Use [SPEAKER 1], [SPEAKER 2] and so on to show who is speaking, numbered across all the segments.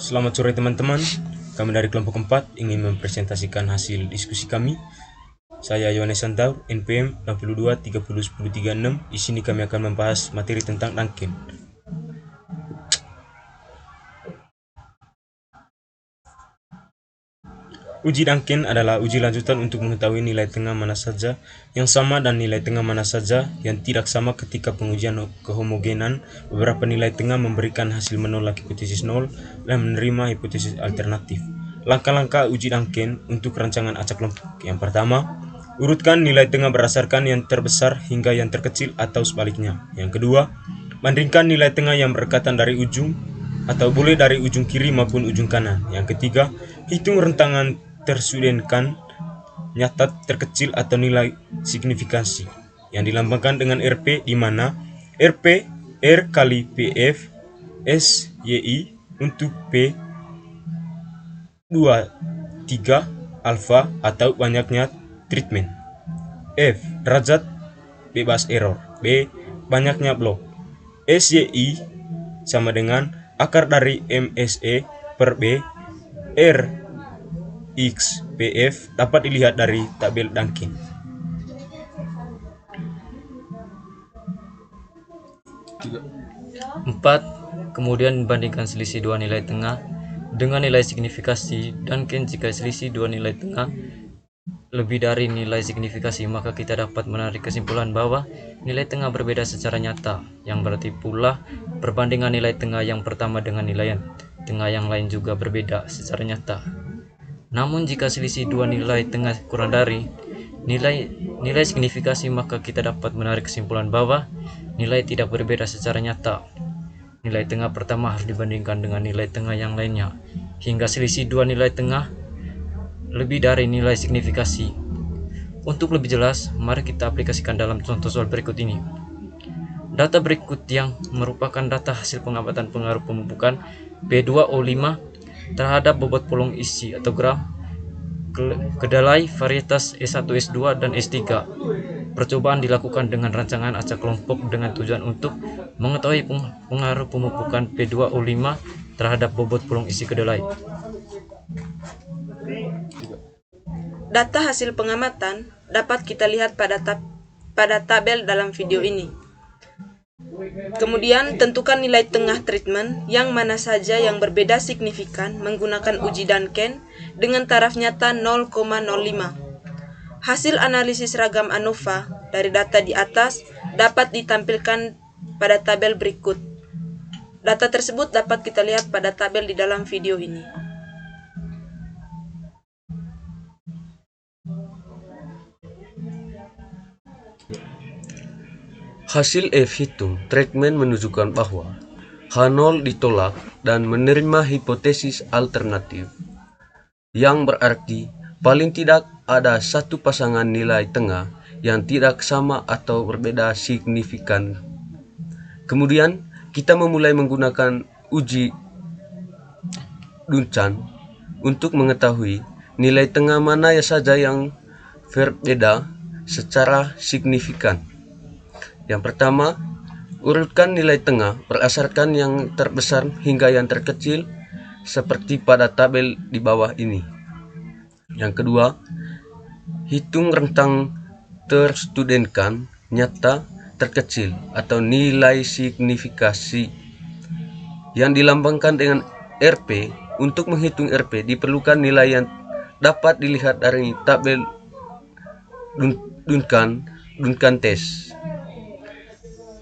[SPEAKER 1] Selamat sore teman-teman. Kami dari kelompok 4 ingin mempresentasikan hasil diskusi kami. Saya Yohanes Santaur, NPM 62 30 10 36. Di sini kami akan membahas materi tentang Duncan. Uji Duncan adalah uji lanjutan untuk mengetahui nilai tengah mana saja yang sama dan nilai tengah mana saja yang tidak sama ketika pengujian kehomogenan. Beberapa nilai tengah memberikan hasil menolak hipotesis nol dan menerima hipotesis alternatif. Langkah-langkah uji Duncan untuk rancangan acak kelompok. Yang pertama, urutkan nilai tengah berdasarkan yang terbesar hingga yang terkecil atau sebaliknya. Yang kedua, bandingkan nilai tengah yang berdekatan dari ujung atau boleh dari ujung kiri maupun ujung kanan. Yang ketiga, hitung rentangan tersudenkan nyata terkecil atau nilai signifikansi yang dilambangkan dengan RP, di mana RP R kali PF S YI untuk P 2 3 alfa atau banyaknya treatment. F derajat bebas error. B banyaknya blok. SYI sama dengan akar dari MSE per B. R X PF dapat dilihat dari tabel Duncan.
[SPEAKER 2] Empat, kemudian bandingkan selisih dua nilai tengah dengan nilai signifikasi Duncan. Jika selisih dua nilai tengah lebih dari nilai signifikasi, maka kita dapat menarik kesimpulan bahwa nilai tengah berbeda secara nyata, yang berarti pula perbandingan nilai tengah yang pertama dengan nilai tengah yang lain juga berbeda secara nyata. Namun jika selisih dua nilai tengah kurang dari nilai signifikasi, maka kita dapat menarik kesimpulan bahwa nilai tidak berbeda secara nyata. Nilai tengah pertama harus dibandingkan dengan nilai tengah yang lainnya hingga selisih dua nilai tengah lebih dari nilai signifikasi. Untuk lebih jelas, mari kita aplikasikan dalam contoh soal berikut ini. Data berikut yang merupakan data hasil pengamatan pengaruh pemupukan P2O5 terhadap bobot polong isi atau gram kedelai varietas S1, S2, dan S3. Percobaan dilakukan dengan rancangan acak kelompok dengan tujuan untuk mengetahui pengaruh pemupukan P2O5 terhadap bobot polong isi kedelai.
[SPEAKER 3] Data hasil pengamatan dapat kita lihat pada tabel dalam video ini. Kemudian tentukan nilai tengah treatment yang mana saja yang berbeda signifikan menggunakan uji Duncan dengan taraf nyata 0,05. Hasil analisis ragam ANOVA dari data di atas dapat ditampilkan pada tabel berikut. Data tersebut dapat kita lihat pada tabel di dalam video ini.
[SPEAKER 4] Hasil F hitung treatment menunjukkan bahwa H0 ditolak dan menerima hipotesis alternatif, yang berarti paling tidak ada satu pasangan nilai tengah yang tidak sama atau berbeda signifikan. Kemudian kita memulai menggunakan uji Duncan untuk mengetahui nilai tengah mana saja yang berbeda secara signifikan. Yang pertama, urutkan nilai tengah berdasarkan yang terbesar hingga yang terkecil seperti pada tabel di bawah ini. Yang kedua, hitung rentang terstudenkan nyata terkecil atau nilai signifikasi yang dilambangkan dengan RP. Untuk menghitung RP diperlukan nilai yang dapat dilihat dari tabel Duncan test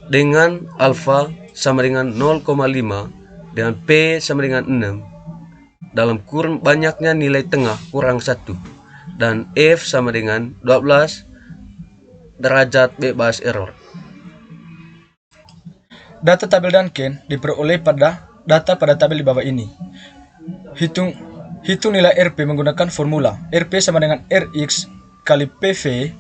[SPEAKER 4] dengan alfa sama dengan 0,5 dan P sama dengan 6 dalam kurun banyaknya nilai tengah kurang 1 dan F sama dengan 12 derajat bebas error.
[SPEAKER 5] Data tabel Duncan diperoleh pada data pada tabel di bawah ini. Hitung nilai RP menggunakan formula RP sama dengan RX kali PV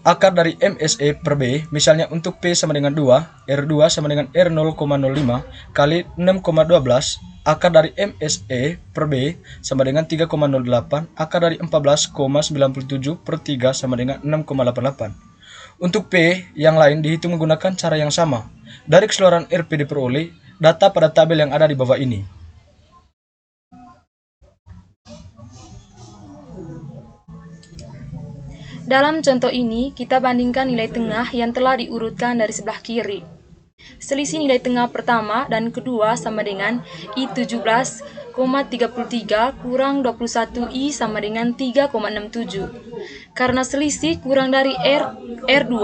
[SPEAKER 5] akar dari MSE per B. Misalnya untuk P sama dengan 2, R2 sama dengan R0,05 kali 6,12, akar dari MSE per B sama dengan 3,08, akar dari 14,97 per 3 sama dengan 6,88. Untuk P yang lain dihitung menggunakan cara yang sama. Dari keseluruhan RP diperoleh data pada tabel yang ada di bawah ini.
[SPEAKER 6] Dalam contoh ini, kita bandingkan nilai tengah yang telah diurutkan dari sebelah kiri. Selisih nilai tengah pertama dan kedua sama dengan I17,33 kurang 21I sama dengan 3,67. Karena selisih kurang dari R2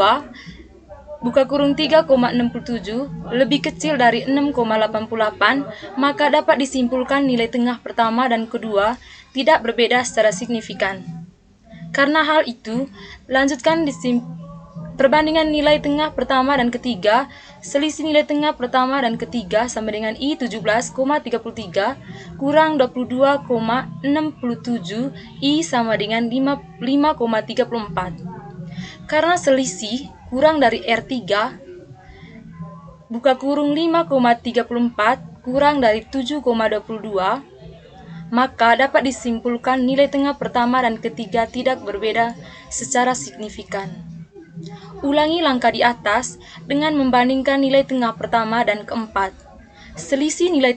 [SPEAKER 6] buka kurung 3,67 lebih kecil dari 6,88, maka dapat disimpulkan nilai tengah pertama dan kedua tidak berbeda secara signifikan. Karena hal itu, lanjutkan perbandingan nilai tengah pertama dan ketiga. Selisih nilai tengah pertama dan ketiga sama dengan I17,33 kurang 22,67 I sama dengan 5,34. Karena selisih kurang dari R3 buka kurung 5,34 kurang dari 7,22, maka dapat disimpulkan nilai tengah pertama dan ketiga tidak berbeda secara signifikan. Ulangi langkah di atas dengan membandingkan nilai tengah pertama dan keempat. Selisih nilai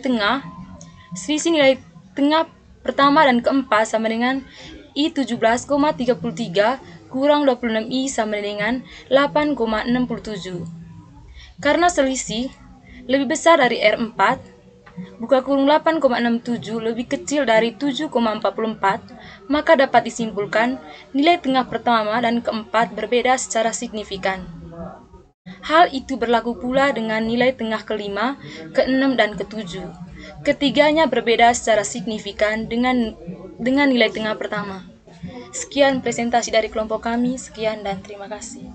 [SPEAKER 6] tengah pertama dan keempat sama dengan I17,33 kurang 26I sama dengan 8,67. Karena selisih lebih besar dari R4, buka kurung 8,67 lebih kecil dari 7,44, maka dapat disimpulkan nilai tengah pertama dan keempat berbeda secara signifikan. Hal itu berlaku pula dengan nilai tengah kelima, keenam, dan ketujuh. Ketiganya berbeda secara signifikan dengan nilai tengah pertama. Sekian presentasi dari kelompok kami, sekian dan terima kasih.